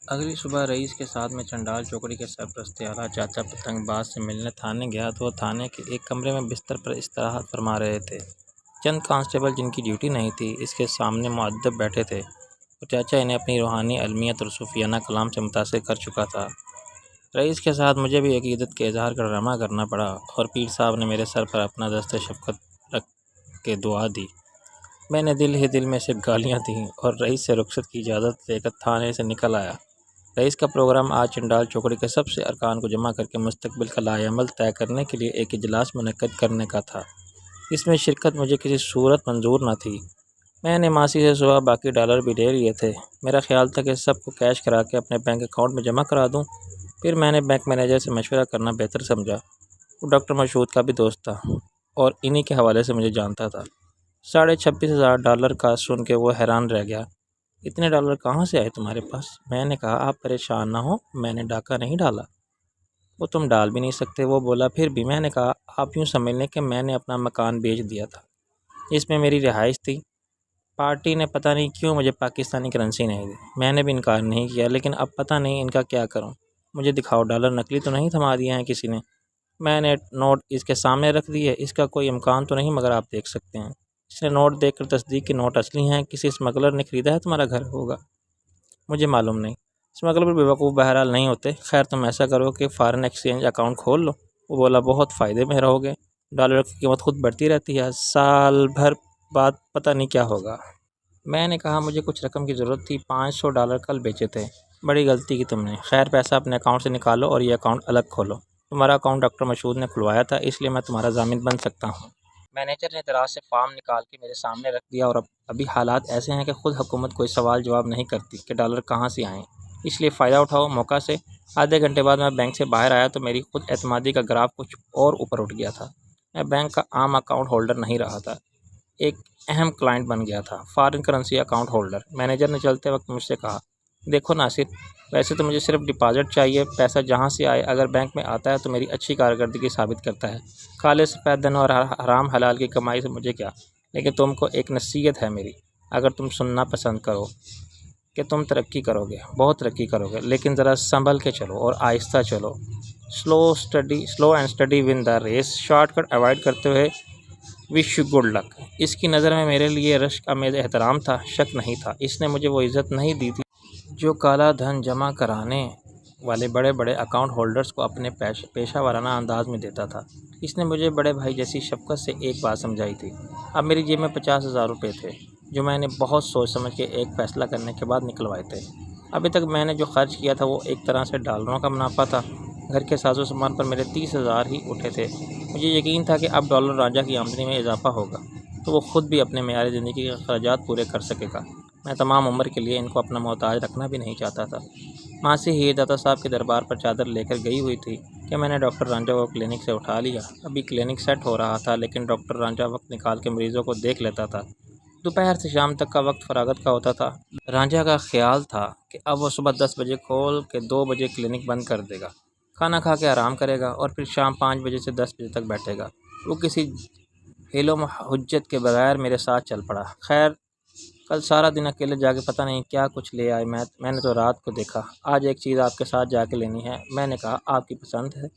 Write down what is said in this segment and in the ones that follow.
اگلی صبح رئیس کے ساتھ میں چنڈال چوکڑی کے سرپرست اعلیٰ چاچا پتنگ باز سے ملنے تھانے گیا تو وہ تھانے کے ایک کمرے میں بستر پر استراحت فرما رہے تھے۔ چند کانسٹیبل جن کی ڈیوٹی نہیں تھی اس کے سامنے مؤدب بیٹھے تھے اور چاچا انہیں اپنی روحانی علمیت اور صوفیانہ کلام سے متاثر کر چکا تھا۔ رئیس کے ساتھ مجھے بھی عقیدت کے اظہار کا ڈرامہ کرنا پڑا اور پیر صاحب نے میرے سر پر اپنا دست شفقت رکھ کے دعا دی۔ میں نے دل ہی دل میں سے گالیاں دیں اور رئیس سے رخصت کی اجازت لے کر تھانے سے نکل آیا۔ رئیس کا پروگرام آج چنڈال چوکڑی کے سب سے ارکان کو جمع کر کے مستقبل کا لائحہ عمل طے کرنے کے لیے ایک اجلاس منعقد کرنے کا تھا۔ اس میں شرکت مجھے کسی صورت منظور نہ تھی۔ میں نے ماسی سے صبح باقی ڈالر بھی لے لیے تھے۔ میرا خیال تھا کہ سب کو کیش کرا کے اپنے بینک اکاؤنٹ میں جمع کرا دوں۔ پھر میں نے بینک مینیجر سے مشورہ کرنا بہتر سمجھا۔ وہ ڈاکٹر مشہود کا بھی دوست تھا اور انہی کے حوالے سے مجھے جانتا تھا۔ $26,500 کا سن کے وہ حیران رہ گیا۔ اتنے ڈالر کہاں سے آئے تمہارے پاس؟ میں نے کہا آپ پریشان نہ ہو، میں نے ڈاکہ نہیں ڈالا۔ وہ تم ڈال بھی نہیں سکتے، وہ بولا پھر بھی۔ میں نے کہا آپ یوں سمجھ لیں کہ میں نے اپنا مکان بیچ دیا تھا، اس میں میری رہائش تھی۔ پارٹی نے پتہ نہیں کیوں مجھے پاکستانی کرنسی نہیں دی۔ میں نے بھی انکار نہیں کیا، لیکن اب پتہ نہیں ان کا کیا کروں۔ مجھے دکھاؤ ڈالر نقلی تو نہیں تھما دیا ہے کسی نے؟ میں نے نوٹ اس کے سامنے رکھ دیے۔ اس کا کوئی امکان تو نہیں مگر آپ دیکھ سکتے ہیں۔ اس نے نوٹ دیکھ کر تصدیق کہ نوٹ اصلی ہیں۔ کسی اسمگلر نے خریدا ہے تمہارا گھر ہوگا؟ مجھے معلوم نہیں۔ اسمگلر بے وقوف بہرحال نہیں ہوتے۔ خیر تم ایسا کرو کہ فارن ایکسچینج اکاؤنٹ کھول لو۔ وہ بولا بہت فائدے میں رہو گے، ڈالر کی قیمت خود بڑھتی رہتی ہے، سال بھر بعد پتہ نہیں کیا ہوگا۔ میں نے کہا مجھے کچھ رقم کی ضرورت تھی، $500 کل بیچے تھے۔ بڑی غلطی کی تم نے۔ خیر پیسہ اپنے اکاؤنٹ سے نکالو اور یہ اکاؤنٹ الگ کھولو۔ تمہارا اکاؤنٹ ڈاکٹر مشہود نے کھلوایا تھا، اس لیے میں تمہارا ضامن بن سکتا ہوں۔ مینیجر نے دراز سے فارم نکال کے میرے سامنے رکھ دیا اور ابھی حالات ایسے ہیں کہ خود حکومت کوئی سوال جواب نہیں کرتی کہ ڈالر کہاں سے آئیں، اس لیے فائدہ اٹھاؤ موقع سے۔ آدھے گھنٹے بعد میں بینک سے باہر آیا تو میری خود اعتمادی کا گراف کچھ اور اوپر اٹھ گیا تھا۔ میں بینک کا عام اکاؤنٹ ہولڈر نہیں رہا تھا، ایک اہم کلائنٹ بن گیا تھا، foreign currency account holder. Manager نے چلتے وقت مجھ سے کہا دیکھو ناصر، ویسے تو مجھے صرف ڈپازٹ چاہیے، پیسہ جہاں سے آئے اگر بینک میں آتا ہے تو میری اچھی کارکردگی ثابت کرتا ہے۔ کالے سفید دن اور حرام حلال کی کمائی سے مجھے کیا، لیکن تم کو ایک نصیحت ہے میری، اگر تم سننا پسند کرو کہ تم ترقی کرو گے، بہت ترقی کرو گے، لیکن ذرا سنبھل کے چلو اور آہستہ چلو۔ Slow and steady win the race. Short cut avoid کرتے ہوئے وش یو گڈ لک۔ اس کی نظر میں میرے لیے رشک آمیز احترام تھا، شک نہیں تھا۔ اس نے مجھے وہ عزت نہیں دی تھی جو کالا دھن جمع کرانے والے بڑے بڑے اکاؤنٹ ہولڈرز کو اپنے پیشہ ورانہ انداز میں دیتا تھا۔ اس نے مجھے بڑے بھائی جیسی شفقت سے ایک بات سمجھائی تھی۔ اب میری جیب میں $50,000 تھے جو میں نے بہت سوچ سمجھ کے ایک فیصلہ کرنے کے بعد نکلوائے تھے۔ ابھی تک میں نے جو خرچ کیا تھا وہ ایک طرح سے ڈالروں کا منافع تھا۔ گھر کے ساز و سامان پر میرے 30,000 ہی اٹھے تھے۔ مجھے یقین تھا کہ اب ڈالر راجہ کی آمدنی میں اضافہ ہوگا تو وہ خود بھی اپنے معیار زندگی کے اخراجات پورے کر سکے گا۔ میں تمام عمر کے لیے ان کو اپنا محتاج رکھنا بھی نہیں چاہتا تھا۔ ماسی ہی داتا صاحب کے دربار پر چادر لے کر گئی ہوئی تھی کہ میں نے ڈاکٹر رانجھا کو کلینک سے اٹھا لیا۔ ابھی کلینک سیٹ ہو رہا تھا لیکن ڈاکٹر رانجھا وقت نکال کے مریضوں کو دیکھ لیتا تھا۔ دوپہر سے شام تک کا وقت فراغت کا ہوتا تھا۔ رانجھا کا خیال تھا کہ اب وہ صبح 10 بجے کھول کے 2 بجے کلینک بند کر دے گا، کھانا کھا کے آرام کرے گا اور پھر شام 5 بجے سے 10 بجے تک بیٹھے گا۔ وہ کسی حیل و حجت کے بغیر میرے ساتھ چل پڑا۔ خیر کل سارا دن اکیلے جا کے پتہ نہیں کیا کچھ لے آئے۔ میں نے تو رات کو دیکھا، آج ایک چیز آپ کے ساتھ جا کے لینی ہے۔ میں نے کہا آپ کی پسند ہے؟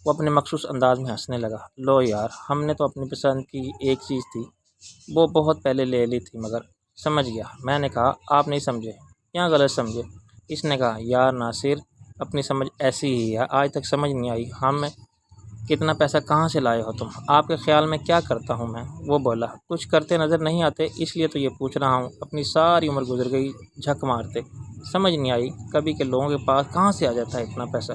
وہ اپنے مخصوص انداز میں ہنسنے لگا۔ لو یار، ہم نے تو اپنی پسند کی ایک چیز تھی وہ بہت پہلے لے لی تھی مگر سمجھ گیا۔ میں نے کہا آپ نہیں سمجھے یا غلط سمجھے؟ اس نے کہا یار ناصر، اپنی سمجھ ایسی ہی ہے، آج تک سمجھ نہیں آئی ہم کتنا پیسہ کہاں سے لائے ہو تم؟ آپ کے خیال میں کیا کرتا ہوں میں؟ وہ بولا کچھ کرتے نظر نہیں آتے اس لیے تو یہ پوچھ رہا ہوں۔ اپنی ساری عمر گزر گئی جھک مارتے، سمجھ نہیں آئی کبھی کہ لوگوں کے پاس کہاں سے آ جاتا ہے اتنا پیسہ۔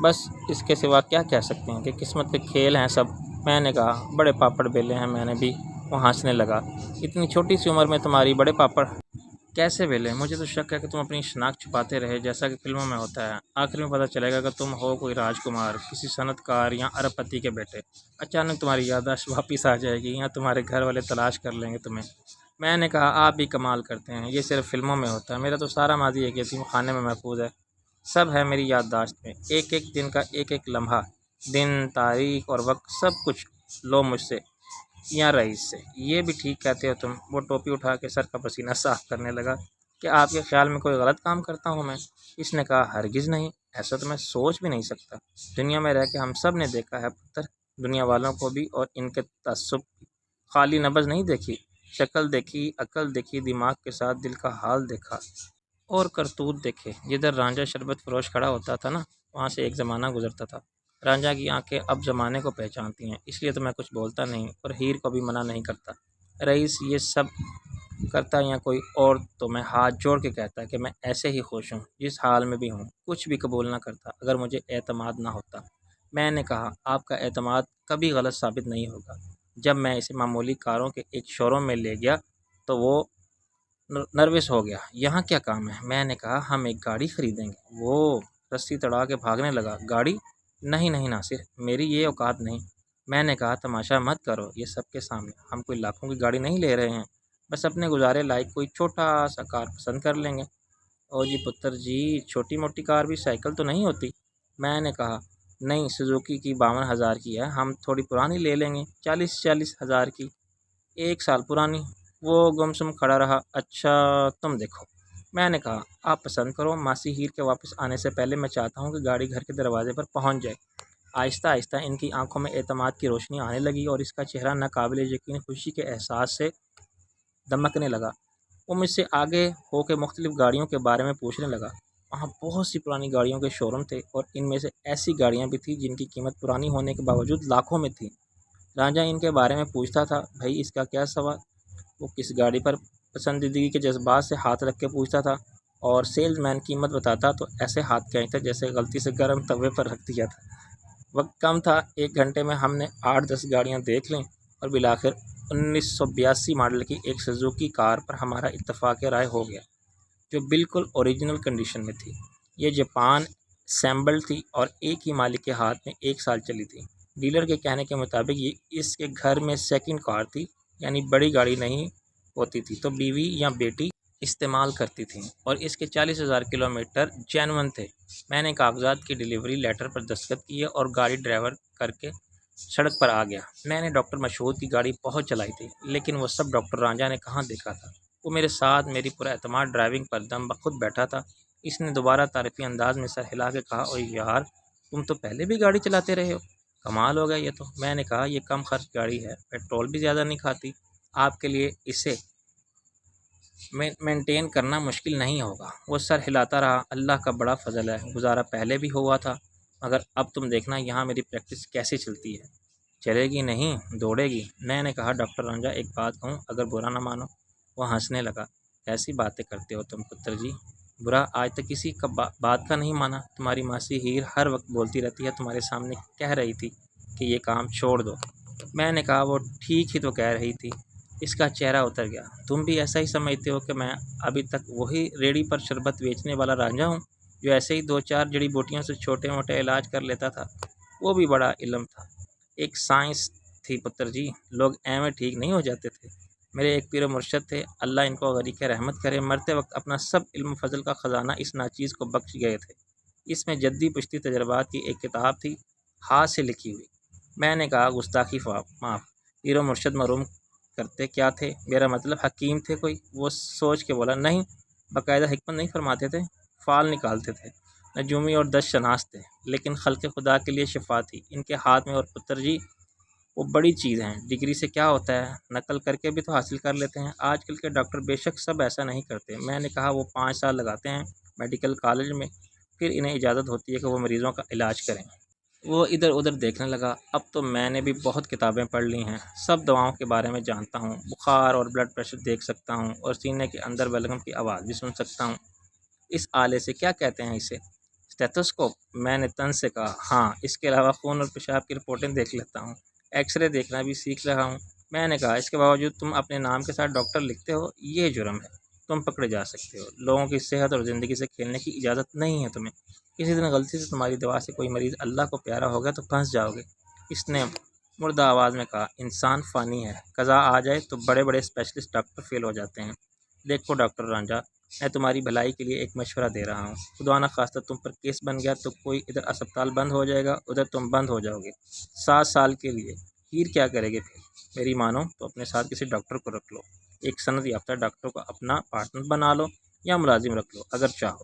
بس اس کے سوا کیا کہہ سکتے ہیں کہ قسمت کے کھیل ہیں سب۔ میں نے کہا بڑے پاپڑ بیلے ہیں میں نے بھی۔ وہ ہنسنے لگا۔ اتنی چھوٹی سی عمر میں تمہاری بڑے پاپڑ کیسے بیلے؟ مجھے تو شک ہے کہ تم اپنی شناخت چھپاتے رہے جیسا کہ فلموں میں ہوتا ہے۔ آخر میں پتہ چلے گا کہ تم ہو کوئی راجکمار، کسی صنعت کار یا ارب پتی کے بیٹے۔ اچانک تمہاری یادداشت واپس آ جائے گی یا تمہارے گھر والے تلاش کر لیں گے تمہیں۔ میں نے کہا آپ بھی کمال کرتے ہیں، یہ صرف فلموں میں ہوتا ہے، میرا تو سارا ماضی ایک یتیم خانے میں محفوظ ہے، سب ہے میری یادداشت میں، ایک ایک دن کا ایک ایک لمحہ، دن تاریخ اور وقت سب کچھ لو مجھ سے یا رئیس سے۔ یہ بھی ٹھیک کہتے ہو تم۔ وہ ٹوپی اٹھا کے سر کا پسینہ صاف کرنے لگا۔ کہ آپ کے خیال میں کوئی غلط کام کرتا ہوں میں؟ اس نے کہا ہرگز نہیں، ایسا تو میں سوچ بھی نہیں سکتا۔ دنیا میں رہ کے ہم سب نے دیکھا ہے پتر، دنیا والوں کو بھی اور ان کے تعصب بھی۔ خالی نبض نہیں دیکھی، شکل دیکھی، عقل دیکھی، دماغ کے ساتھ دل کا حال دیکھا اور کرتوت دیکھے۔ جدھر رانجھا شربت فروش کھڑا ہوتا تھا نا، وہاں سے ایک زمانہ گزرتا تھا۔ رانجھا کی آنکھیں اب زمانے کو پہچانتی ہیں، اس لیے تو میں کچھ بولتا نہیں اور ہیر کو بھی منع نہیں کرتا۔ رئیس یہ سب کرتا یا کوئی اور تو میں ہاتھ جوڑ کے کہتا کہ میں ایسے ہی خوش ہوں جس حال میں بھی ہوں، کچھ بھی قبول نہ کرتا اگر مجھے اعتماد نہ ہوتا۔ میں نے کہا آپ کا اعتماد کبھی غلط ثابت نہیں ہوگا۔ جب میں اسے معمولی کاروں کے ایک شو روم میں لے گیا تو وہ نروس ہو گیا۔ یہاں کیا کام ہے؟ میں نے کہا ہم ایک گاڑی خریدیں گے۔ وہ رسی تڑا کے بھاگنے لگا۔ گاڑی؟ نہیں نہیں ناصر، میری یہ اوقات نہیں۔ میں نے کہا تماشا مت کرو یہ سب کے سامنے، ہم کوئی لاکھوں کی گاڑی نہیں لے رہے ہیں، بس اپنے گزارے لائق کوئی چھوٹا سا کار پسند کر لیں گے۔ او جی پتر جی، چھوٹی موٹی کار بھی سائیکل تو نہیں ہوتی؟ میں نے کہا نہیں، سوزوکی کی 52,000 کی ہے، ہم تھوڑی پرانی لے لیں گے، 40,000 کی، 1 سال پرانی۔ وہ گمسم کھڑا رہا۔ اچھا تم دیکھو۔ میں نے کہا آپ پسند کرو، ماسی ہیر کے واپس آنے سے پہلے میں چاہتا ہوں کہ گاڑی گھر کے دروازے پر پہنچ جائے۔ آہستہ آہستہ ان کی آنکھوں میں اعتماد کی روشنی آنے لگی اور اس کا چہرہ ناقابل یقین خوشی کے احساس سے دمکنے لگا۔ وہ مجھ سے آگے ہو کے مختلف گاڑیوں کے بارے میں پوچھنے لگا۔ وہاں بہت سی پرانی گاڑیوں کے شو روم تھے اور ان میں سے ایسی گاڑیاں بھی تھیں جن کی قیمت پرانی ہونے کے باوجود لاکھوں میں تھی۔ رانجھا ان کے بارے میں پوچھتا تھا، بھائی اس کا کیا سوال؟ وہ کس گاڑی پر پسندیدگی کے جذبات سے ہاتھ رکھ کے پوچھتا تھا، اور سیلز مین قیمت بتاتا تو ایسے ہاتھ کھینچتا جیسے غلطی سے گرم توے پر رکھ دیا تھا۔ وقت کم تھا، 1 گھنٹے میں ہم نے 8-10 گاڑیاں دیکھ لیں اور بالآخر 1982 ماڈل کی ایک سوزوکی کار پر ہمارا اتفاق رائے ہو گیا، جو بالکل اوریجنل کنڈیشن میں تھی۔ یہ جاپان اسمبل تھی اور ایک ہی مالک کے ہاتھ میں 1 سال چلی تھی۔ ڈیلر کے کہنے کے مطابق یہ اس کے گھر میں سیکنڈ کار تھی، یعنی بڑی گاڑی نہیں ہوتی تھی تو بیوی یا بیٹی استعمال کرتی تھیں، اور اس کے 40,000 کلومیٹر جینون تھے۔ میں نے کاغذات کی ڈیلیوری لیٹر پر دستخط کیے اور گاڑی ڈرائیور کر کے سڑک پر آ گیا۔ میں نے ڈاکٹر مشہود کی گاڑی بہت چلائی تھی، لیکن وہ سب ڈاکٹر رانجھا نے کہاں دیکھا تھا۔ وہ میرے ساتھ میری پراعتماد ڈرائیونگ پر دم بخود بیٹھا تھا۔ اس نے دوبارہ تعریفی انداز میں سر ہلا کے کہا، اوہ یار تم تو پہلے بھی گاڑی چلاتے رہے ہو، کمال ہو گیا یہ تو۔ میں نے کہا یہ کم خرچ گاڑی ہے، پیٹرول بھی زیادہ نہیں کھاتی، آپ کے لیے اسے مینٹین کرنا مشکل نہیں ہوگا۔ وہ سر ہلاتا رہا۔ اللہ کا بڑا فضل ہے، گزارا پہلے بھی ہوا تھا، مگر اب تم دیکھنا یہاں میری پریکٹس کیسی چلتی ہے۔ چلے گی نہیں دوڑے گی۔ میں نے کہا ڈاکٹر رانجھا ایک بات کہوں، اگر برا نہ مانو۔ وہ ہنسنے لگا۔ ایسی باتیں کرتے ہو تم پتر جی، برا آج تک کسی کا بات کا نہیں مانا۔ تمہاری ماسی ہیر ہر وقت بولتی رہتی ہے، تمہارے سامنے کہہ رہی تھی کہ یہ کام چھوڑ دو۔ میں نے کہا وہ ٹھیک ہی تو کہہ رہی تھی۔ اس کا چہرہ اتر گیا۔ تم بھی ایسا ہی سمجھتے ہو کہ میں ابھی تک وہی ریڑھی پر شربت بیچنے والا رانجھا ہوں جو ایسے ہی 2-4 جڑی بوٹیوں سے چھوٹے موٹے علاج کر لیتا تھا؟ وہ بھی بڑا علم تھا، ایک سائنس تھی پتر جی، لوگ ایویں ٹھیک نہیں ہو جاتے تھے۔ میرے ایک پیر و مرشد تھے، اللہ ان کو غریق رحمت کرے، مرتے وقت اپنا سب علم فضل کا خزانہ اس ناچیز کو بخش گئے تھے۔ اس میں جدی پشتی تجربات کی ایک کتاب تھی، ہاتھ سے لکھی ہوئی۔ میں نے کہا گستاخی معاف، پیر و مرشد معروم کرتے کیا تھے؟ میرا مطلب حکیم تھے کوئی؟ وہ سوچ کے بولا نہیں، باقاعدہ حکمت نہیں فرماتے تھے، فال نکالتے تھے، نجومی اور 10 شناس تھے، لیکن خلق خدا کے لیے شفا تھی ان کے ہاتھ میں۔ اور پتر جی وہ بڑی چیز ہیں، ڈگری سے کیا ہوتا ہے، نقل کر کے بھی تو حاصل کر لیتے ہیں۔ آج کل کے ڈاکٹر بے شک سب ایسا نہیں کرتے۔ میں نے کہا وہ 5 سال لگاتے ہیں میڈیکل کالج میں، پھر انہیں اجازت ہوتی ہے کہ وہ مریضوں کا علاج کریں۔ وہ ادھر ادھر دیکھنے لگا۔ اب تو میں نے بھی بہت کتابیں پڑھ لی ہیں، سب دواؤں کے بارے میں جانتا ہوں، بخار اور بلڈ پریشر دیکھ سکتا ہوں، اور سینے کے اندر بلغم کی آواز بھی سن سکتا ہوں۔ اس آلے سے کیا کہتے ہیں اسے؟ اسٹیتھوسکوپ؟ میں نے طنز سے کہا ہاں، اس کے علاوہ خون اور پیشاب کی رپورٹیں دیکھ لیتا ہوں، ایکس رے دیکھنا بھی سیکھ رہا ہوں۔ میں نے کہا اس کے باوجود تم اپنے نام کے ساتھ ڈاکٹر لکھتے ہو، یہ جرم ہے، تم پکڑے جا سکتے ہو۔ لوگوں کی صحت اور زندگی سے کھیلنے کی اجازت نہیں ہے تمہیں۔ کسی دن غلطی سے تمہاری دوا سے کوئی مریض اللہ کو پیارا ہو گیا تو پھنس جاؤ گے۔ اس نے مردہ آواز میں کہا انسان فانی ہے، قضا آ جائے تو بڑے بڑے اسپیشلسٹ ڈاکٹر فیل ہو جاتے ہیں۔ دیکھو ڈاکٹر رانجھا، میں تمہاری بھلائی کے لیے ایک مشورہ دے رہا ہوں، خدا نہ خواستہ تم پر کیس بن گیا تو کوئی ادھر اسپتال بند ہو جائے گا، ادھر تم بند ہو جاؤ گے 7 سال کے لیے۔ ہیر کیا کرے گے پھر؟ میری مانو تو اپنے ساتھ کسی ڈاکٹر کو رکھ لو، ایک سند یافتہ ڈاکٹر کو اپنا پارٹنر بنا لو، یا ملازم رکھ لو اگر چاہو،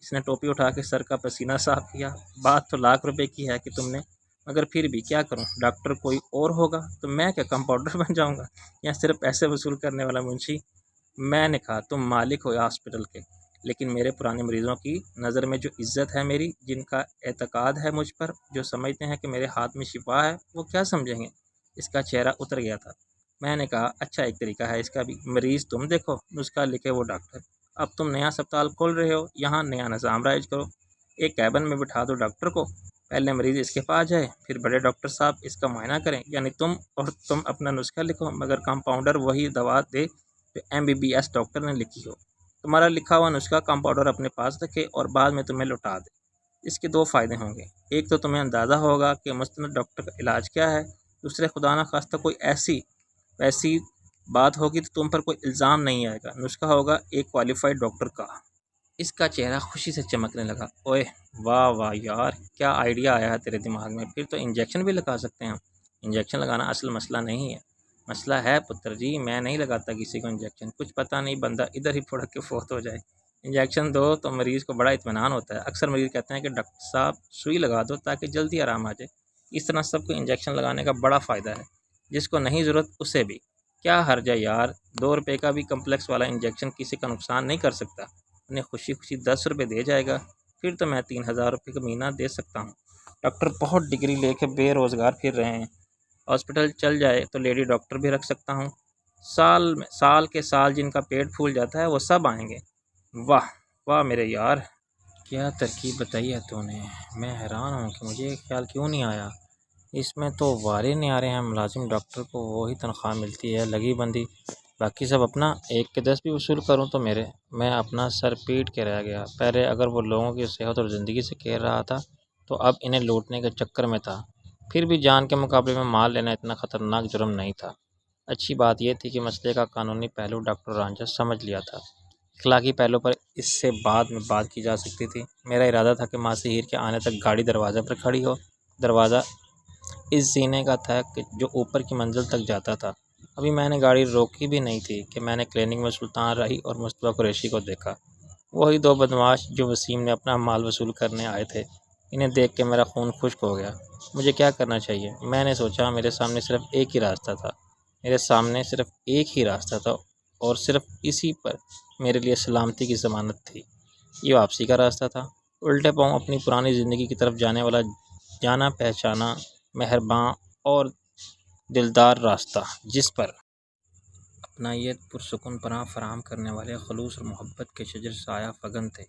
اس نے ٹوپی اٹھا کے سر کا پسینہ صاف کیا۔ بات تو لاکھ روپے کی ہے کہ تم نے، مگر پھر بھی کیا کروں، ڈاکٹر کوئی اور ہوگا تو میں کیا کمپاؤنڈر بن جاؤں گا یا صرف پیسے وصول کرنے والا منشی؟ میں نے کہا تم مالک ہو ہاسپٹل کے، لیکن میرے پرانے مریضوں کی نظر میں جو عزت ہے میری، جن کا اعتقاد ہے مجھ پر، جو سمجھتے ہیں کہ میرے ہاتھ میں شفا ہے، وہ کیا سمجھیں گے؟ اس کا چہرہ اتر گیا تھا۔ میں نے کہا اچھا ایک طریقہ ہے اس کا بھی، مریض تم دیکھو، نسخہ لکھے وہ ڈاکٹر۔ اب تم نیا اسپتال کھول رہے ہو، یہاں نیا نظام رائج کرو، ایک کیبن میں بٹھا دو ڈاکٹر کو، پہلے مریض اس کے پاس جائے، پھر بڑے ڈاکٹر صاحب اس کا معائنہ کریں، یعنی تم اپنا نسخہ لکھو مگر کمپاؤنڈر وہی دوا دے جو MBBS ڈاکٹر نے لکھی ہو۔ تمہارا لکھا ہوا نسخہ کمپاؤنڈر اپنے پاس رکھے اور بعد میں تمہیں لوٹا دے۔ اس کے 2 فائدے ہوں گے، ایک تو تمہیں اندازہ ہوگا کہ مستند ڈاکٹر کا علاج کیا ہے، دوسرے خدا نخواستہ کوئی ویسی بات ہوگی تو تم پر کوئی الزام نہیں آئے گا، نسخہ ہوگا ایک کوالیفائڈ ڈاکٹر کا۔ اس کا چہرہ خوشی سے چمکنے لگا۔ اوئے واہ واہ یار، کیا آئیڈیا آیا ہے تیرے دماغ میں، پھر تو انجیکشن بھی لگا سکتے ہیں ہم۔ انجیکشن لگانا اصل مسئلہ نہیں ہے، مسئلہ ہے پتر جی، میں نہیں لگاتا کسی کو انجیکشن، کچھ پتہ نہیں بندہ ادھر ہی پھڑک کے فوت ہو جائے۔ انجیکشن دو تو مریض کو بڑا اطمینان ہوتا ہے، اکثر مریض کہتے ہیں کہ ڈاکٹر صاحب سوئی لگا دو تاکہ جلدی آرام آ جائے۔ اس طرح سب کو انجیکشن لگانے کا بڑا فائدہ ہے، جس کو نہیں ضرورت اسے بھی۔ کیا حرج ہے یار، 2 روپے کا بھی کمپلیکس والا انجیکشن کسی کا نقصان نہیں کر سکتا۔ انہیں خوشی خوشی 10 روپے دے جائے گا، پھر تو میں 3,000 روپے کا مہینہ دے سکتا ہوں۔ ڈاکٹر بہت ڈگری لے کے بے روزگار پھر رہے ہیں، ہاسپٹل چل جائے تو لیڈی ڈاکٹر بھی رکھ سکتا ہوں، سال کے سال جن کا پیٹ پھول جاتا ہے وہ سب آئیں گے۔ واہ واہ میرے یار، کیا ترکیب بتائی ہے تو نے، میں حیران ہوں کہ مجھے یہ خیال کیوں نہیں آیا۔ اس میں تو وارے نیارے ہیں، ملازم ڈاکٹر کو وہی تنخواہ ملتی ہے لگی بندی، باقی سب اپنا 1 کے 10 بھی وصول کروں تو میں اپنا سر پیٹ کے رہ گیا۔ پہلے اگر وہ لوگوں کی صحت اور زندگی سے کھیل رہا تھا تو اب انہیں لوٹنے کے چکر میں تھا۔ پھر بھی جان کے مقابلے میں مال لینا اتنا خطرناک جرم نہیں تھا۔ اچھی بات یہ تھی کہ مسئلے کا قانونی پہلو ڈاکٹر رانجھا سمجھ لیا تھا، اخلاقی پہلو پر اس سے بعد میں بات کی جا سکتی تھی۔ میرا ارادہ تھا کہ ماسی ہیر کے آنے تک گاڑی دروازے پر کھڑی ہو، دروازہ اس زینے کا تھا کہ جو اوپر کی منزل تک جاتا تھا۔ ابھی میں نے گاڑی روکی بھی نہیں تھی کہ میں نے کلینک میں سلطان راہی اور مصطفیٰ قریشی کو دیکھا، وہی 2 بدمعاش جو وسیم نے اپنا مال وصول کرنے آئے تھے۔ انہیں دیکھ کے میرا خون خشک ہو گیا۔ مجھے کیا کرنا چاہیے؟ میں نے سوچا میرے سامنے صرف ایک ہی راستہ تھا، اور صرف اسی پر میرے لیے سلامتی کی ضمانت تھی۔ یہ واپسی کا راستہ تھا، الٹے پاؤں اپنی پرانی زندگی کی طرف جانے والا جانا پہچانا مہرباں اور دلدار راستہ، جس پر اپنائیت پرسکون پناہ فراہم کرنے والے خلوص اور محبت کے شجر سایہ فگن تھے۔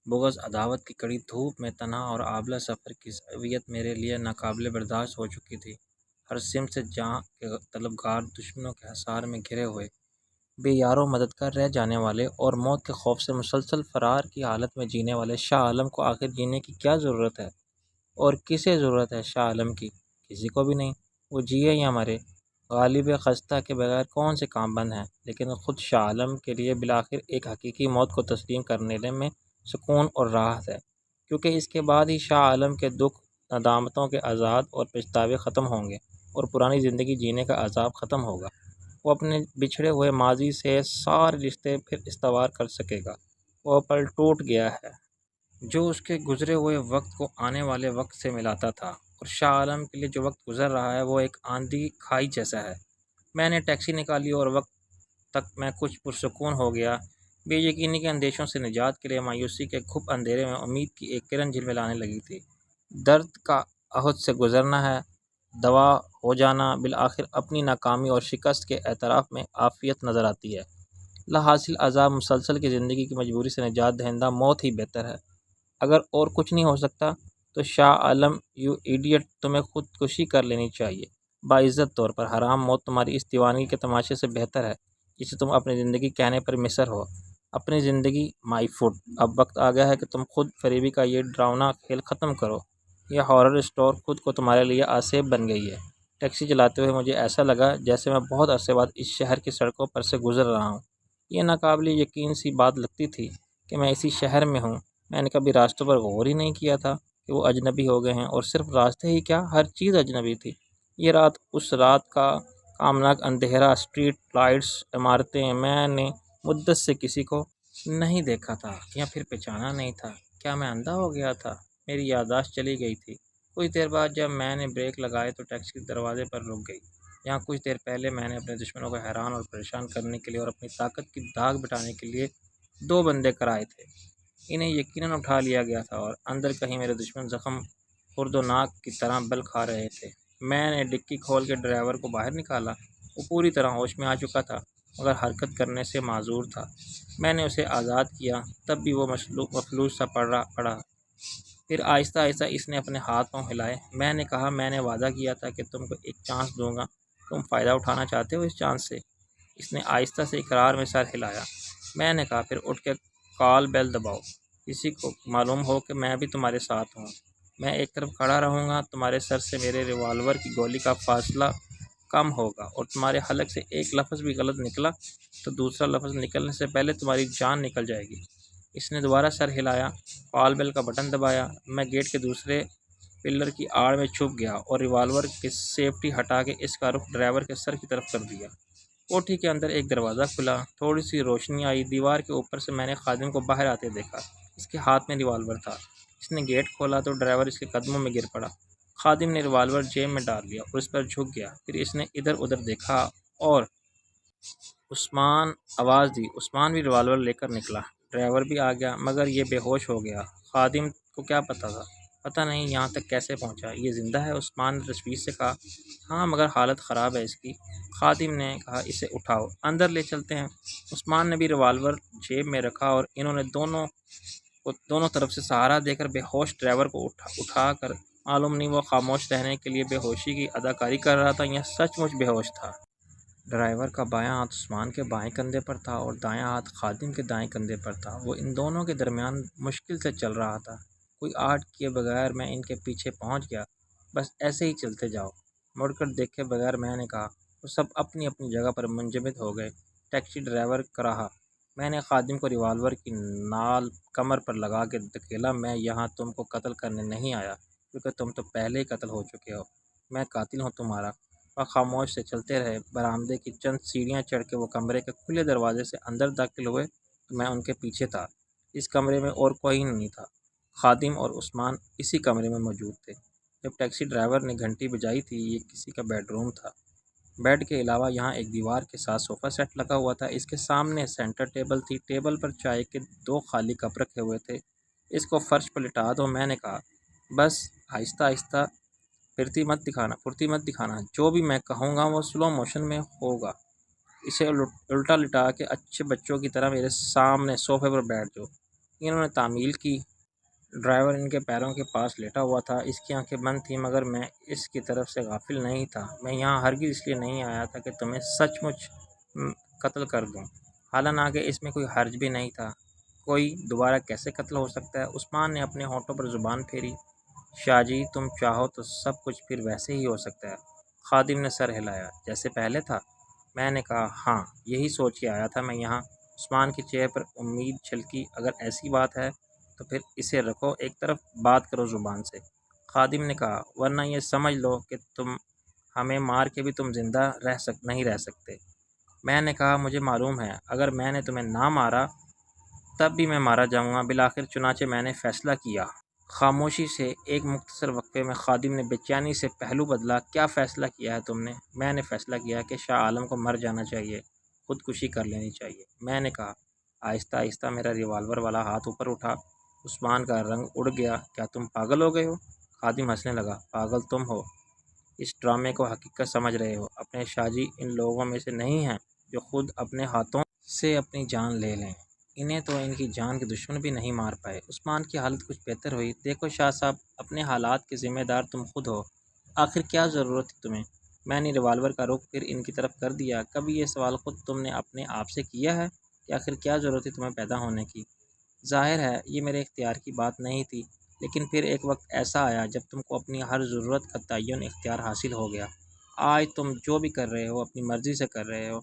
بغض عداوت کی کڑی دھوپ میں تنہا اور آبلہ سفر کی ضویت میرے لیے ناقابل برداشت ہو چکی تھی۔ ہر سمت سے جہاں کے طلبگار دشمنوں کے حصار میں گھرے ہوئے، بے یار و مددگار رہ جانے والے اور موت کے خوف سے مسلسل فرار کی حالت میں جینے والے شاہ عالم کو آخر جینے کی کیا ضرورت ہے؟ اور کسے ضرورت ہے شاہ عالم کی؟ کسی کو بھی نہیں۔ وہ جیے یا مرے، غالب خستہ کے بغیر کون سے کام بند ہیں؟ لیکن خود شاہ عالم کے لیے بالآخر ایک حقیقی موت کو تسلیم کرنے میں سکون اور راحت ہے، کیونکہ اس کے بعد ہی شاہ عالم کے دکھ، ندامتوں کے عذاب اور پچھتاوے ختم ہوں گے اور پرانی زندگی جینے کا عذاب ختم ہوگا۔ وہ اپنے بچھڑے ہوئے ماضی سے سارے رشتے پھر استوار کر سکے گا۔ وہ پل ٹوٹ گیا ہے جو اس کے گزرے ہوئے وقت کو آنے والے وقت سے ملاتا تھا، اور شاہ عالم کے لیے جو وقت گزر رہا ہے وہ ایک آندھی کھائی جیسا ہے۔ میں نے ٹیکسی نکالی اور وقت تک میں کچھ پرسکون ہو گیا۔ بے یقینی کے اندیشوں سے نجات کے لیے مایوسی کے گھپ اندھیرے میں امید کی ایک کرن جھلملانے لگی تھی۔ درد کا عہد سے گزرنا ہے، دوا ہو جانا، بالآخر اپنی ناکامی اور شکست کے اعتراف میں عافیت نظر آتی ہے۔ لاحاصل عذاب مسلسل کی زندگی کی مجبوری سے نجات دہندہ موت ہی بہتر ہے۔ اگر اور کچھ نہیں ہو سکتا تو شاہ عالم یو ایڈیٹ، تمہیں خودکشی کر لینی چاہیے۔ باعزت طور پر حرام موت تمہاری اس دیوانگی کے تماشے سے بہتر ہے جسے تم اپنی زندگی کہنے پر مصر ہو۔ اپنی زندگی مائی فوڈ، اب وقت آ گیا ہے کہ تم خود فریبی کا یہ ڈراؤنا کھیل ختم کرو۔ یہ ہارر اسٹور خود کو تمہارے لیے آسیب بن گئی ہے۔ ٹیکسی چلاتے ہوئے مجھے ایسا لگا جیسے میں بہت عرصے بعد اس شہر کی سڑکوں پر سے گزر رہا ہوں۔ یہ ناقابل یقین سی بات لگتی تھی کہ میں اسی شہر میں ہوں۔ میں نے کبھی راستوں پر غور ہی نہیں کیا تھا کہ وہ اجنبی ہو گئے ہیں، اور صرف راستے ہی کیا، ہر چیز اجنبی تھی۔ یہ رات اس رات کا کامناک اندھیرا، اسٹریٹ لائٹس، عمارتیں، میں نے مدت سے کسی کو نہیں دیکھا تھا یا پھر پہچانا نہیں تھا۔ کیا میں اندھا ہو گیا تھا؟ میری یادداشت چلی گئی تھی۔ کچھ دیر بعد جب میں نے بریک لگائے تو ٹیکسی دروازے پر رک گئی۔ یہاں کچھ دیر پہلے میں نے اپنے دشمنوں کو حیران اور پریشان کرنے کے لیے اور اپنی طاقت کی داغ بٹھانے کے لیے 2 بندے کرائے تھے۔ انہیں یقیناً اٹھا لیا گیا تھا اور اندر کہیں میرے دشمن زخم خرد و ناک کی طرح بل کھا رہے تھے۔ میں نے ڈکی کھول کے ڈرائیور کو باہر نکالا۔ وہ پوری طرح ہوش میں آ چکا تھا مگر حرکت کرنے سے معذور تھا۔ میں نے اسے آزاد کیا، تب بھی وہ مفلوج سا پڑا۔ پھر آہستہ آہستہ اس نے اپنے ہاتھ پاؤں ہلائے۔ میں نے کہا، میں نے وعدہ کیا تھا کہ تم کو ایک چانس دوں گا، تم فائدہ اٹھانا چاہتے ہو اس چانس سے؟ اس نے آہستہ سے اقرار میں سر ہلایا۔ میں نے کہا، پھر اٹھ کے کال بیل دباؤ، کسی کو معلوم ہو کہ میں بھی تمہارے ساتھ ہوں۔ میں ایک طرف کھڑا رہوں گا، تمہارے سر سے میرے ریوالور کی گولی کا فاصلہ کم ہوگا اور تمہارے حلق سے ایک لفظ بھی غلط نکلا تو دوسرا لفظ نکلنے سے پہلے تمہاری جان نکل جائے گی۔ اس نے دوبارہ سر ہلایا، کال بیل کا بٹن دبایا۔ میں گیٹ کے دوسرے پلر کی آڑ میں چھپ گیا اور ریوالور کی سیفٹی ہٹا کے اس کا رخ ڈرائیور کے سر کی طرف کر دیا۔ کوٹھی کے اندر ایک دروازہ کھلا، تھوڑی سی روشنی آئی۔ دیوار کے اوپر سے میں نے خادم کو باہر آتے دیکھا۔ اس کے ہاتھ میں ریوالور تھا۔ اس نے گیٹ کھولا تو ڈرائیور اس کے قدموں میں گر پڑا۔ خادم نے ریوالور جیب میں ڈال لیا اور اس پر جھک گیا۔ پھر اس نے ادھر ادھر دیکھا اور عثمان آواز دی۔ عثمان بھی ریوالور لے کر نکلا۔ ڈرائیور بھی آ گیا مگر یہ بے ہوش ہو گیا۔ خادم کو کیا پتہ تھا؟ پتہ نہیں یہاں تک کیسے پہنچا۔ یہ زندہ ہے؟ عثمان نے تشویش سے کہا۔ ہاں مگر حالت خراب ہے اس کی۔ خادم نے کہا، اسے اٹھاؤ، اندر لے چلتے ہیں۔ عثمان نے بھی ریوالور جیب میں رکھا اور انہوں نے دونوں طرف سے سہارا دے کر بے ہوش ڈرائیور کو اٹھا کر، معلوم نہیں وہ خاموش رہنے کے لیے بے ہوشی کی اداکاری کر رہا تھا یا سچ مچ بے ہوش تھا۔ ڈرائیور کا بایاں ہاتھ عثمان کے بائیں کندھے پر تھا اور دایاں ہاتھ خادم کے دائیں کندھے پر تھا۔ وہ ان دونوں کے درمیان مشکل سے چل رہا تھا۔ کوئی آرٹ کیے بغیر میں ان کے پیچھے پہنچ گیا۔ بس ایسے ہی چلتے جاؤ۔ مڑ کر دیکھے بغیر میں نے کہا۔ وہ سب اپنی اپنی جگہ پر منجمد ہو گئے۔ ٹیکسی ڈرائیور کراہا۔ میں نے خادم کو ریوالور کی نال کمر پر لگا کے دھکیلا۔ میں یہاں تم کو قتل کرنے نہیں آیا کیونکہ تم تو پہلے ہی قتل ہو چکے ہو۔ میں قاتل ہوں تمہارا۔ وہ خاموش سے چلتے رہے۔ برآمدے کی چند سیڑھیاں چڑھ کے وہ کمرے کے کھلے دروازے سے اندر داخل ہوئے تو میں ان کے پیچھے تھا۔ اس کمرے میں اور کوئی نہیں تھا۔ خادم اور عثمان اسی کمرے میں موجود تھے۔ جب ٹیکسی ڈرائیور نے گھنٹی بجائی تھی، یہ کسی کا بیڈ روم تھا۔ بیڈ کے علاوہ یہاں ایک دیوار کے ساتھ صوفہ سیٹ لگا ہوا تھا۔ اس کے سامنے سینٹر ٹیبل تھی۔ ٹیبل پر چائے کے 2 خالی کپ رکھے ہوئے تھے۔ اس کو فرش پر لٹا دو، میں نے کہا۔ بس آہستہ آہستہ، پھرتی مت دکھانا۔ جو بھی میں کہوں گا وہ سلو موشن میں ہوگا۔ اسے الٹا لٹا کے اچھے بچوں کی طرح میرے سامنے صوفے پر بیٹھ جاؤ۔ انہوں نے تعمیل کی۔ ڈرائیور ان کے پیروں کے پاس لیٹا ہوا تھا۔ اس کی آنکھیں بند تھیں مگر میں اس کی طرف سے غافل نہیں تھا۔ میں یہاں ہرگز اس لیے نہیں آیا تھا کہ تمہیں سچ مچ قتل کر دوں، حالانکہ اس میں کوئی حرج بھی نہیں تھا۔ کوئی دوبارہ کیسے قتل ہو سکتا ہے؟ عثمان نے اپنے ہونٹوں پر زبان پھیری۔ شاہ جی، تم چاہو تو سب کچھ پھر ویسے ہی ہو سکتا ہے۔ خادم نے سر ہلایا۔ جیسے پہلے تھا؟ میں نے کہا، ہاں یہی سوچ کے آیا تھا میں یہاں۔ عثمان کے چہرے پر امید چھلکی۔ اگر ایسی بات ہے تو پھر اسے رکھو ایک طرف، بات کرو زبان سے۔ خادم نے کہا، ورنہ یہ سمجھ لو کہ ہمیں مار کے بھی تم زندہ نہیں رہ سکتے۔ میں نے کہا، مجھے معلوم ہے اگر میں نے تمہیں نہ مارا تب بھی میں مارا جاؤں گا۔ بالآخر چنانچہ میں نے فیصلہ کیا۔ خاموشی سے ایک مختصر وقفے میں خادم نے بے چینی سے پہلو بدلا۔ کیا فیصلہ کیا ہے تم نے؟ میں نے فیصلہ کیا کہ شاہ عالم کو مر جانا چاہیے، خودکشی کر لینی چاہیے، میں نے کہا۔ آہستہ آہستہ میرا ریوالور والا ہاتھ اوپر اٹھا۔ عثمان کا رنگ اڑ گیا۔ کیا تم پاگل ہو گئے ہو؟ خادم ہنسنے لگا۔ پاگل تم ہو، اس ڈرامے کو حقیقت سمجھ رہے ہو۔ اپنے شاہ جی ان لوگوں میں سے نہیں ہیں جو خود اپنے ہاتھوں سے اپنی جان لے لیں۔ انہیں تو ان کی جان کے دشمن بھی نہیں مار پائے۔ عثمان کی حالت کچھ بہتر ہوئی۔ دیکھو شاہ صاحب، اپنے حالات کے ذمہ دار تم خود ہو۔ آخر کیا ضرورت تھی تمہیں؟ میں نے ریوالور کا رخ پھر ان کی طرف کر دیا۔ کبھی یہ سوال خود تم نے اپنے آپ سے کیا ہے کہ آخر کیا ضرورت تھی تمہیں پیدا ہونے کی؟ ظاہر ہے یہ میرے اختیار کی بات نہیں تھی، لیکن پھر ایک وقت ایسا آیا جب تم کو اپنی ہر ضرورت کا تعین اختیار حاصل ہو گیا۔ آج تم جو بھی کر رہے ہو اپنی مرضی سے کر رہے ہو۔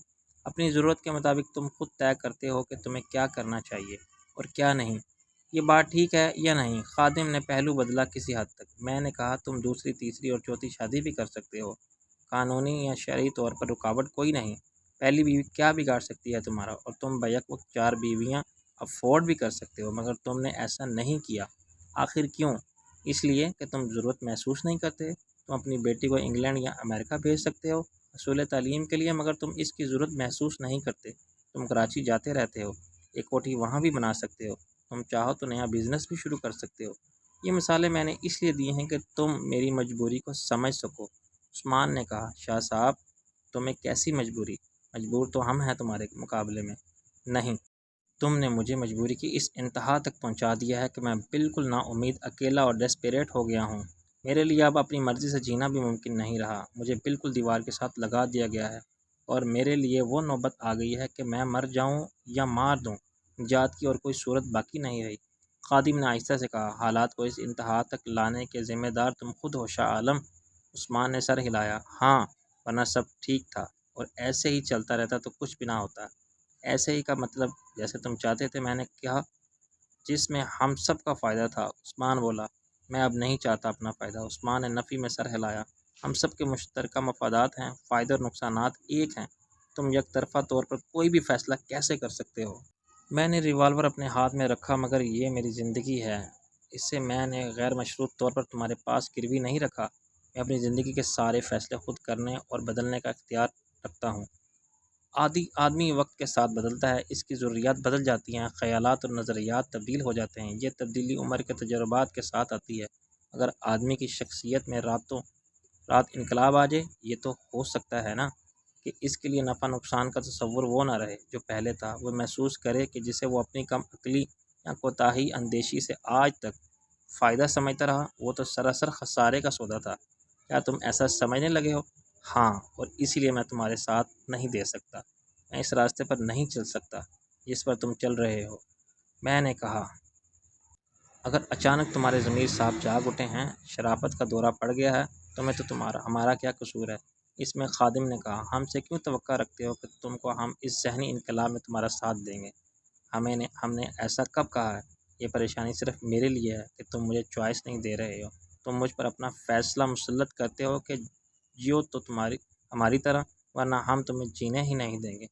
اپنی ضرورت کے مطابق تم خود طے کرتے ہو کہ تمہیں کیا کرنا چاہیے اور کیا نہیں۔ یہ بات ٹھیک ہے یا نہیں؟ خادم نے پہلو بدلا کسی حد تک۔ میں نے کہا، تم دوسری، تیسری اور چوتھی شادی بھی کر سکتے ہو۔ قانونی یا شرعی طور پر رکاوٹ کوئی نہیں۔ پہلی بیوی کیا بگاڑ سکتی ہے تمہارا، اور تم بیک وقت 4 بیویاں افورڈ بھی کر سکتے ہو، مگر تم نے ایسا نہیں کیا۔ آخر کیوں؟ اس لیے کہ تم ضرورت محسوس نہیں کرتے۔ تم اپنی بیٹی کو انگلینڈ یا امریکہ بھیج سکتے ہو حصول تعلیم کے لیے، مگر تم اس کی ضرورت محسوس نہیں کرتے۔ تم کراچی جاتے رہتے ہو، ایک کوٹھی وہاں بھی بنا سکتے ہو، تم چاہو تو نیا بزنس بھی شروع کر سکتے ہو۔ یہ مثالیں میں نے اس لیے دی ہیں کہ تم میری مجبوری کو سمجھ سکو۔ عثمان نے کہا، شاہ صاحب تمہیں کیسی مجبوری؟ مجبور تو ہم ہیں تمہارے مقابلے میں۔ نہیں، تم نے مجھے مجبوری کی اس انتہا تک پہنچا دیا ہے کہ میں بالکل نا امید، اکیلا اور ڈیسپریٹ ہو گیا ہوں۔ میرے لیے اب اپنی مرضی سے جینا بھی ممکن نہیں رہا۔ مجھے بالکل دیوار کے ساتھ لگا دیا گیا ہے، اور میرے لیے وہ نوبت آ گئی ہے کہ میں مر جاؤں یا مار دوں، نجات کی اور کوئی صورت باقی نہیں رہی۔ خادم نے آہستہ سے کہا، حالات کو اس انتہا تک لانے کے ذمہ دار تم خود ہو شاہ عالم۔ عثمان نے سر ہلایا، ہاں، ورنہ سب ٹھیک تھا، اور ایسے ہی چلتا رہتا تو کچھ بھی نہ ہوتا۔ ایسے ہی کا مطلب جیسے تم چاہتے تھے، میں نے کہا، جس میں ہم سب کا فائدہ تھا۔ عثمان بولا، میں اب نہیں چاہتا اپنا فائدہ۔ عثمان نے نفی میں سر ہلایا، ہم سب کے مشترکہ مفادات ہیں، فائدے اور نقصانات ایک ہیں۔ تم یک طرفہ طور پر کوئی بھی فیصلہ کیسے کر سکتے ہو؟ میں نے ریوالور اپنے ہاتھ میں رکھا، مگر یہ میری زندگی ہے، اسے میں نے غیر مشروط طور پر تمہارے پاس گروی نہیں رکھا۔ میں اپنی زندگی کے سارے فیصلے خود کرنے اور بدلنے کا اختیار رکھتا ہوں۔ آدمی وقت کے ساتھ بدلتا ہے، اس کی ضروریات بدل جاتی ہیں، خیالات اور نظریات تبدیل ہو جاتے ہیں۔ یہ تبدیلی عمر کے تجربات کے ساتھ آتی ہے۔ اگر آدمی کی شخصیت میں راتوں رات انقلاب آ جائے، یہ تو ہو سکتا ہے نا کہ اس کے لیے نفع نقصان کا تصور وہ نہ رہے جو پہلے تھا۔ وہ محسوس کرے کہ جسے وہ اپنی کم عقلی یا کوتاہی اندیشی سے آج تک فائدہ سمجھتا رہا، وہ تو سراسر خسارے کا سودا تھا۔ کیا تم ایسا سمجھنے لگے ہو؟ ہاں، اور اسی لیے میں تمہارے ساتھ نہیں دے سکتا۔ میں اس راستے پر نہیں چل سکتا جس پر تم چل رہے ہو۔ میں نے کہا، اگر اچانک تمہارے ضمیر صاحب جاگ اٹھے ہیں، شرافت کا دورہ پڑ گیا ہے، تمہیں تو ہمارا کیا قصور ہے اس میں؟ خادم نے کہا، ہم سے کیوں توقع رکھتے ہو کہ تم کو ہم اس ذہنی انقلاب میں تمہارا ساتھ دیں گے؟ ہم نے ایسا کب کہا ہے؟ یہ پریشانی صرف میرے لیے ہے کہ تم مجھے چوائس نہیں دے رہے ہو۔ تم مجھ پر اپنا فیصلہ مسلط کرتے ہو کہ جیو تو ہماری طرح، ورنہ ہم تمہیں جینے ہی نہیں دیں گے۔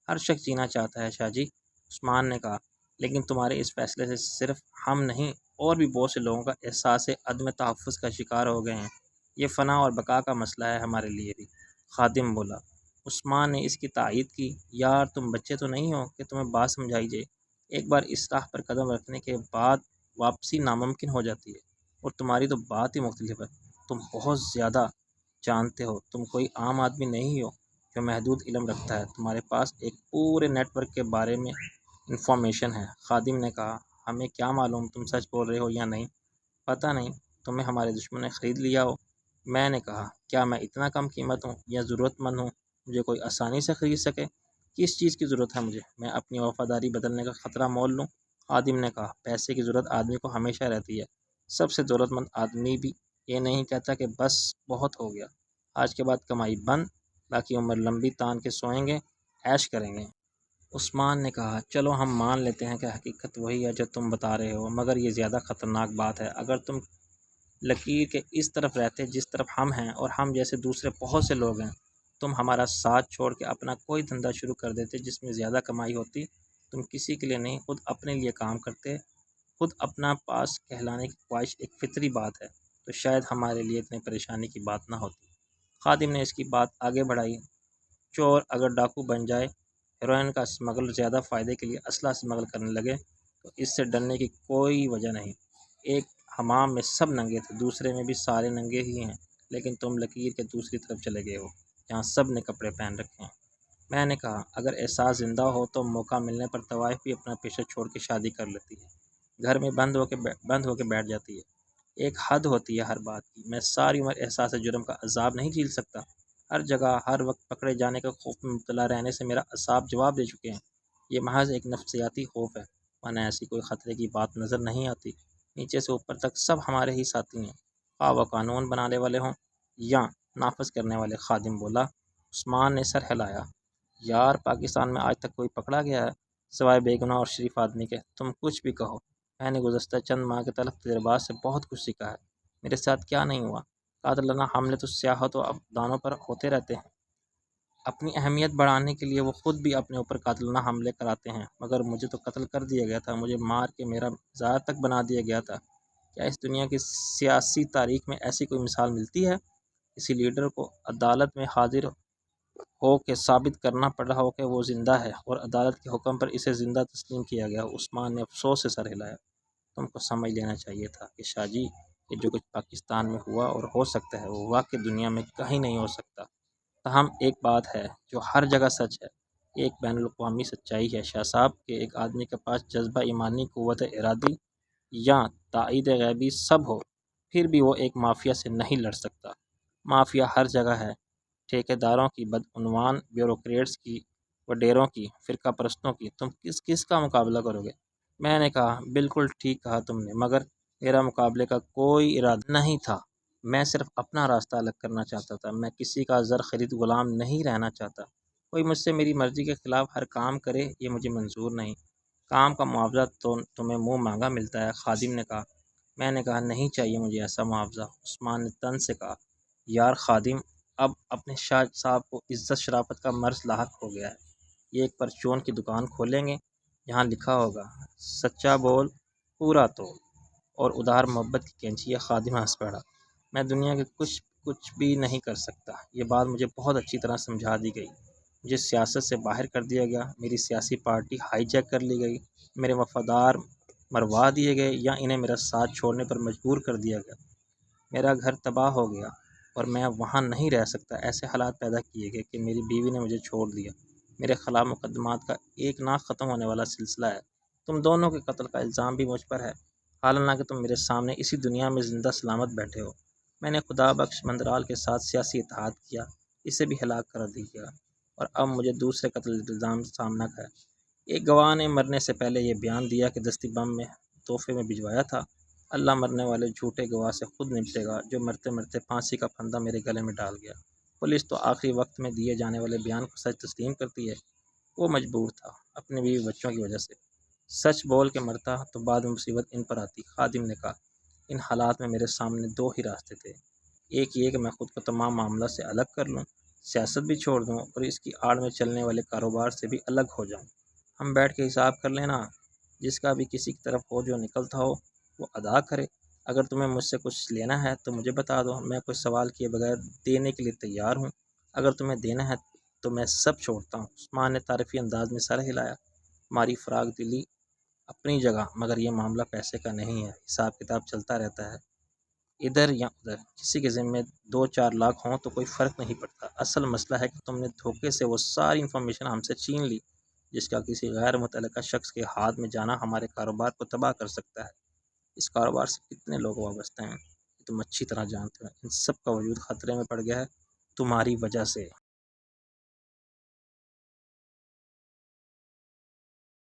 ہر شخص جینا چاہتا ہے شاہ جی، عثمان نے کہا، لیکن تمہارے اس فیصلے سے صرف ہم نہیں، اور بھی بہت سے لوگوں کا احساس عدم تحفظ کا شکار ہو گئے ہیں۔ یہ فنا اور بقا کا مسئلہ ہے ہمارے لیے بھی۔ خادم بولا۔ عثمان نے اس کی تائید کی، یار تم بچے تو نہیں ہو کہ تمہیں بات سمجھائی جائے۔ ایک بار اس راہ پر قدم رکھنے کے بعد واپسی ناممکن ہو جاتی ہے، اور تمہاری تو بات ہی مختلف ہے۔ تم بہت زیادہ جانتے ہو، تم کوئی عام آدمی نہیں ہو جو محدود علم رکھتا ہے، تمہارے پاس ایک پورے نیٹ ورک کے بارے میں انفارمیشن ہے۔ خادم نے کہا، ہمیں کیا معلوم تم سچ بول رہے ہو یا نہیں؟ پتہ نہیں، تمہیں ہمارے دشمن نے خرید لیا ہو۔ میں نے کہا، کیا میں اتنا کم قیمت ہوں یا ضرورت مند ہوں مجھے کوئی آسانی سے خرید سکے؟ کس چیز کی ضرورت ہے مجھے؟ میں اپنی وفاداری بدلنے کا خطرہ مول لوں؟ خادم نے کہا، پیسے کی ضرورت آدمی کو ہمیشہ رہتی ہے۔ سب سے دولت مند آدمی بھی یہ نہیں کہتا کہ بس بہت ہو گیا، آج کے بعد کمائی بند، باقی عمر لمبی تان کے سوئیں گے، عیش کریں گے۔ عثمان نے کہا، چلو ہم مان لیتے ہیں کہ حقیقت وہی ہے جو تم بتا رہے ہو، مگر یہ زیادہ خطرناک بات ہے۔ اگر تم لکیر کے اس طرف رہتے جس طرف ہم ہیں، اور ہم جیسے دوسرے بہت سے لوگ ہیں، تم ہمارا ساتھ چھوڑ کے اپنا کوئی دھندا شروع کر دیتے جس میں زیادہ کمائی ہوتی۔ تم کسی کے لیے نہیں، خود اپنے لیے کام کرتے۔ خود اپنا پاس کہلانے کی خواہش ایک فطری بات ہے، تو شاید ہمارے لیے اتنی پریشانی کی بات نہ ہوتی۔ خادم نے اس کی بات آگے بڑھائی، چور اگر ڈاکو بن جائے، ہیروئن کا اسمگلر زیادہ فائدے کے لیے اسلحہ اسمگل کرنے لگے، تو اس سے ڈرنے کی کوئی وجہ نہیں۔ ایک حمام میں سب ننگے تھے، دوسرے میں بھی سارے ننگے ہی ہیں، لیکن تم لکیر کے دوسری طرف چلے گئے ہو جہاں سب نے کپڑے پہن رکھے ہیں۔ میں نے کہا، اگر احساس زندہ ہو تو موقع ملنے پر طوائف بھی اپنا پیشہ چھوڑ کے شادی کر لیتی ہے، گھر میں بند ہو کے بیٹھ جاتی ہے۔ ایک حد ہوتی ہے ہر بات کی۔ میں ساری عمر احساس جرم کا عذاب نہیں جھیل سکتا۔ ہر جگہ ہر وقت پکڑے جانے کے خوف میں مبتلا رہنے سے میرا اعصاب جواب دے چکے ہیں۔ یہ محض ایک نفسیاتی خوف ہے، ورنہ ایسی کوئی خطرے کی بات نظر نہیں آتی۔ نیچے سے اوپر تک سب ہمارے ہی ساتھی ہیں، خواہ وہ قانون بنانے والے ہوں یا نافذ کرنے والے۔ خادم بولا۔ عثمان نے سر ہلایا، یار پاکستان میں آج تک کوئی پکڑا گیا ہے سوائے بے گناہ اور شریف آدمی کے؟ تم کچھ بھی کہو، میں نے گزشتہ چند ماہ کے تلخ تجربات سے بہت کچھ سیکھا ہے۔ میرے ساتھ کیا نہیں ہوا؟ قاتلانہ حملے تو سیاحت و ابدانوں پر ہوتے رہتے ہیں۔ اپنی اہمیت بڑھانے کے لیے وہ خود بھی اپنے اوپر قاتلانہ حملے کراتے ہیں، مگر مجھے تو قتل کر دیا گیا تھا، مجھے مار کے میرا ظاہر تک بنا دیا گیا تھا۔ کیا اس دنیا کی سیاسی تاریخ میں ایسی کوئی مثال ملتی ہے؟ کسی لیڈر کو عدالت میں حاضر ہو کے ثابت کرنا پڑ رہا ہو کہ وہ زندہ ہے اور عدالت کے حکم پر اسے زندہ تسلیم کیا گیا ہو۔ عثمان نے افسوس سے سر ہلایا۔ تم کو سمجھ لینا چاہیے تھا کہ شاہ جی، یہ جو کچھ پاکستان میں ہوا اور ہو سکتا ہے وہ واقعی دنیا میں کہیں نہیں ہو سکتا۔ تاہم ایک بات ہے جو ہر جگہ سچ ہے، ایک بین الاقوامی سچائی ہے شاہ صاحب کہ ایک آدمی کے پاس جذبہ ایمانی، قوت ارادی یا تائید غیبی سب ہو، پھر بھی وہ ایک مافیا سے نہیں لڑ سکتا۔ مافیا ہر جگہ ہے، ٹھیکیداروں کی، بدعنوان بیوروکریٹس کی، وڈیروں کی، فرقہ پرستوں کی۔ تم کس کا مقابلہ کرو گے؟ میں نے کہا، بالکل ٹھیک کہا تم نے، مگر میرا مقابلے کا کوئی ارادہ نہیں تھا۔ میں صرف اپنا راستہ الگ کرنا چاہتا تھا۔ میں کسی کا زر خرید غلام نہیں رہنا چاہتا۔ کوئی مجھ سے میری مرضی کے خلاف ہر کام کرے، یہ مجھے منظور نہیں۔ کام کا معاوضہ تو تمہیں منہ مانگا ملتا ہے، خادم نے کہا۔ میں نے کہا، نہیں چاہیے مجھے ایسا معاوضہ۔ عثمان نے تن سے کہا، یار خادم، اب اپنے شاہ صاحب کو عزت شرافت کا مرض لاحق ہو گیا ہے۔ یہ ایک پرچون کی دکان کھولیں گے، جہاں لکھا ہوگا سچا بول پورا تول اور ادھار محبت کی کینچی۔ یا خادم ہنس پڑا۔ میں دنیا کے کچھ بھی نہیں کر سکتا۔ یہ بات مجھے بہت اچھی طرح سمجھا دی گئی۔ مجھے سیاست سے باہر کر دیا گیا، میری سیاسی پارٹی ہائی جیک کر لی گئی، میرے وفادار مروا دیے گئے یا انہیں میرا ساتھ چھوڑنے پر مجبور کر دیا گیا۔ میرا گھر تباہ ہو گیا اور میں وہاں نہیں رہ سکتا۔ ایسے حالات پیدا کیے گئے کہ میری بیوی نے مجھے چھوڑ دیا۔ میرے خلاف مقدمات کا ایک نہ ختم ہونے والا سلسلہ ہے۔ تم دونوں کے قتل کا الزام بھی مجھ پر ہے، حالانکہ تم میرے سامنے اسی دنیا میں زندہ سلامت بیٹھے ہو۔ میں نے خدا بخش مندرال کے ساتھ سیاسی اتحاد کیا، اسے بھی ہلاک کر دیا، اور اب مجھے دوسرے قتل الزام سامنا ہے۔ ایک گواہ نے مرنے سے پہلے یہ بیان دیا کہ دستی بم میں تحفے میں بھجوایا تھا۔ اللہ مرنے والے جھوٹے گواہ سے خود نمٹے گا، جو مرتے مرتے پھانسی کا پھندا میرے گلے میں ڈال گیا۔ پولیس تو آخری وقت میں دیے جانے والے بیان کو سچ تسلیم کرتی ہے۔ وہ مجبور تھا، اپنے بیوی بچوں کی وجہ سے۔ سچ بول کے مرتا تو بعد میں مصیبت ان پر آتی۔ خادم نے کہا، ان حالات میں میرے سامنے دو ہی راستے تھے۔ ایک یہ کہ میں خود کو تمام معاملات سے الگ کر لوں، سیاست بھی چھوڑ دوں اور اس کی آڑ میں چلنے والے کاروبار سے بھی الگ ہو جاؤں۔ ہم بیٹھ کے حساب کر لینا، جس کا بھی کسی کی طرف ہو جو نکلتا ہو وہ ادا کرے۔ اگر تمہیں مجھ سے کچھ لینا ہے تو مجھے بتا دو، میں کوئی سوال کیے بغیر دینے کے لیے تیار ہوں۔ اگر تمہیں دینا ہے تو میں سب چھوڑتا ہوں۔ عثمان نے تعارفی انداز میں سر ہلایا۔ ہماری فراغ دلی اپنی جگہ، مگر یہ معاملہ پیسے کا نہیں ہے۔ حساب کتاب چلتا رہتا ہے، ادھر یا ادھر۔ کسی کے ذمے 2-4 لاکھ ہوں تو کوئی فرق نہیں پڑتا۔ اصل مسئلہ ہے کہ تم نے دھوکے سے وہ ساری انفارمیشن ہم سے چھین لی، جس کا کسی غیر متعلقہ شخص کے ہاتھ میں جانا ہمارے کاروبار کو تباہ کر سکتا ہے۔ اس کاروبار سے کتنے لوگ وابستہ ہیں، تم اچھی طرح جانتے ہو۔ ان سب کا وجود خطرے میں پڑ گیا ہے تمہاری وجہ سے۔